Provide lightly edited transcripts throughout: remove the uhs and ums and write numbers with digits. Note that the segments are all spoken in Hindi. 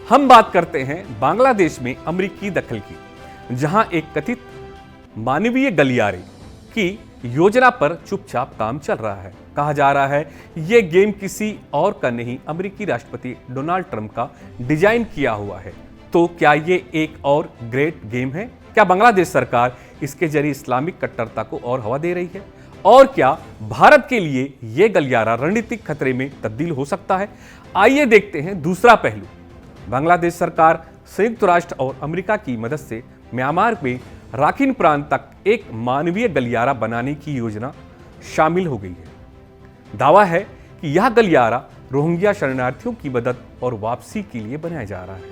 हम बात करते हैं बांग्लादेश में अमेरिकी दखल की, जहां एक कथित मानवीय गलियारे की योजना पर चुपचाप काम चल रहा है। कहा जा रहा है यह गेम किसी और का नहीं, अमेरिकी राष्ट्रपति डोनाल्ड ट्रंप का डिजाइन किया हुआ है। तो क्या ये एक और ग्रेट गेम है? क्या बांग्लादेश सरकार इसके जरिए इस्लामिक कट्टरता को और हवा दे रही है? और क्या भारत के लिए यह गलियारा रणनीतिक खतरे में तब्दील हो सकता है? आइए देखते हैं दूसरा पहलू। बांग्लादेश सरकार संयुक्त राष्ट्र और अमेरिका की मदद से म्यांमार में राखीन प्रांत तक एक मानवीय गलियारा बनाने की योजना शामिल हो गई है। दावा है कि यह गलियारा रोहिंग्या शरणार्थियों की मदद और वापसी के लिए बनाया जा रहा है,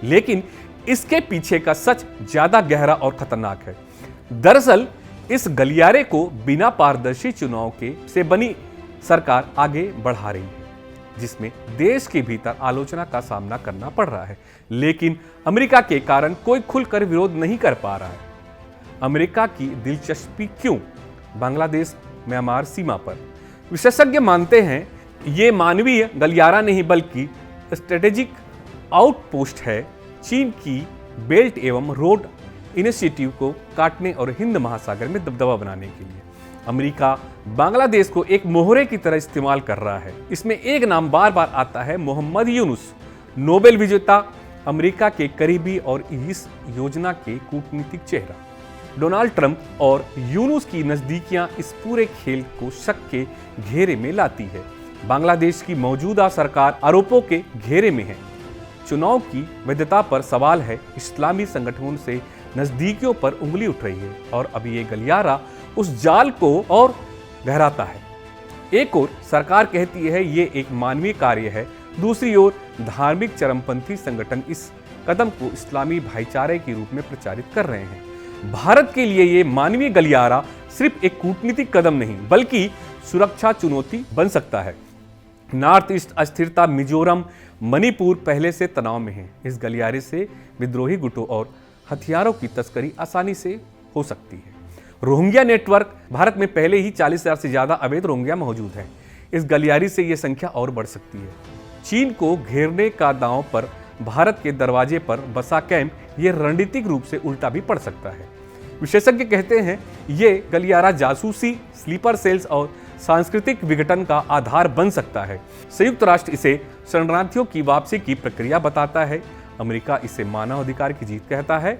लेकिन इसके पीछे का सच ज्यादा गहरा और खतरनाक है। दरअसल इस गलियारे को बिना पारदर्शी चुनाव के से बनी सरकार आगे बढ़ा रही है, जिसमें देश के भीतर आलोचना का सामना करना पड़ रहा है, लेकिन अमेरिका के कारण कोई खुलकर विरोध नहीं कर पा रहा है। अमेरिका की दिलचस्पी क्यों बांग्लादेश म्यांमार सीमा पर? विशेषज्ञ मानते हैं ये मानवीय गलियारा नहीं बल्कि स्ट्रेटेजिक आउटपोस्ट है, चीन की बेल्ट एवं रोड इनिशिएटिव को काटने और हिंद महासागर में दबदबा बनाने के लिए। अमेरिका बांग्लादेश को एक मोहरे की तरह इस्तेमाल कर रहा है। इसमें एक नाम बार बार आता है, मोहम्मद यूनुस, नोबेल विजेता, अमेरिका के करीबी और इस योजना के कूटनीतिक चेहरा। डोनाल्ड ट्रंप और यूनुस की नजदीकियां इस पूरे खेल को शक के घेरे में लाती है। बांग्लादेश की मौजूदा सरकार आरोपों के घेरे में है। चुनाव की वैधता पर सवाल है, इस्लामी संगठनों से नजदीकियों पर उंगली उठ रही है और अब ये गलियारा उस जाल को और गहराता है। एक ओर सरकार कहती है ये एक मानवीय कार्य है, दूसरी ओर धार्मिक चरमपंथी संगठन इस कदम को इस्लामी भाईचारे के रूप में प्रचारित कर रहे हैं। भारत के लिए ये मानवीय गलियारा सिर्फ एक कूटनीतिक कदम नहीं बल्कि सुरक्षा चुनौती बन सकता है। नॉर्थ ईस्ट अस्थिरता, मिजोरम, मणिपुर पहले से तनाव में है। इस गलियारे से विद्रोही गुटों और हथियारों की तस्करी आसानी से हो सकती है। रोहिंग्या नेटवर्क, भारत में पहले ही 40,000 से ज्यादा अवैध रोहिंग्या मौजूद हैं। इस गलियारे से यह संख्या और बढ़ सकती है। चीन को घेरने का दांव पर भारत के दरवाजे पर बसा कैंप यह रणनीतिक रूप से उल्टा भी पड़ सकता है। विशेषज्ञ कहते हैं ये गलियारा जासूसी, स्लीपर सेल्स और सांस्कृतिक विघटन का आधार बन सकता है। संयुक्त राष्ट्र इसे शरणार्थियों की वापसी की प्रक्रिया बताता है, अमेरिका इसे मानवाधिकार की जीत कहता है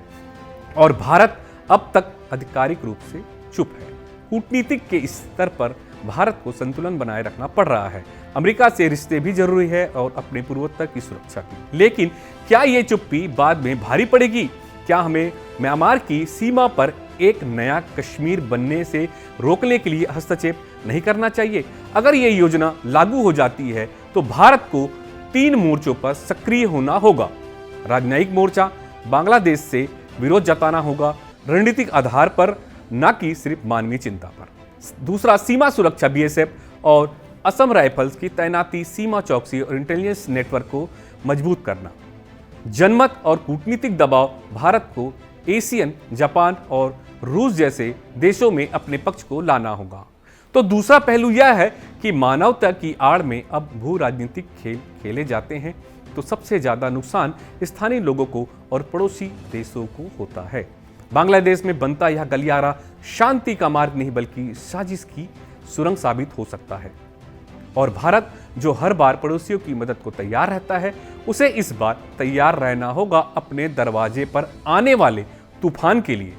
और भारत अब तक आधिकारिक रूप से चुप है। कूटनीतिक के स्तर पर भारत को संतुलन बनाए रखना पड़ रहा है। अमेरिका से रिश्ते भी जरूरी है और अपने पूर्वोत्तर की सुरक्षा भी। लेकिन क्या ये चुप्पी बाद में भारी पड़ेगी? क्या हमें म्यांमार की सीमा पर एक नया कश्मीर बनने से रोकने के लिए हस्तक्षेप नहीं करना चाहिए? अगर ये योजना लागू हो जाती है तो भारत को 3 मोर्चों पर सक्रिय होना होगा। राजनयिक मोर्चा, बांग्लादेश से विरोध जताना होगा रणनीतिक आधार पर, न कि सिर्फ मानवीय चिंता पर। दूसरा, सीमा सुरक्षा, बीएसएफ और असम राइफल्स की तैनाती, सीमा चौकसी और इंटेलिजेंस नेटवर्क को मजबूत करना। जनमत और कूटनीतिक दबाव, भारत को एशियन, जापान और रूस जैसे देशों में अपने पक्ष को लाना होगा। तो दूसरा पहलू यह है कि मानवता की आड़ में अब भू राजनीतिक खेल खेले जाते हैं तो सबसे ज्यादा नुकसान स्थानीय लोगों को और पड़ोसी देशों को होता है। बांग्लादेश में बनता यह गलियारा शांति का मार्ग नहीं बल्कि साजिश की सुरंग साबित हो सकता है और भारत जो हर बार पड़ोसियों की मदद को तैयार रहता है, उसे इस बार तैयार रहना होगा अपने दरवाजे पर आने वाले तूफान के लिए।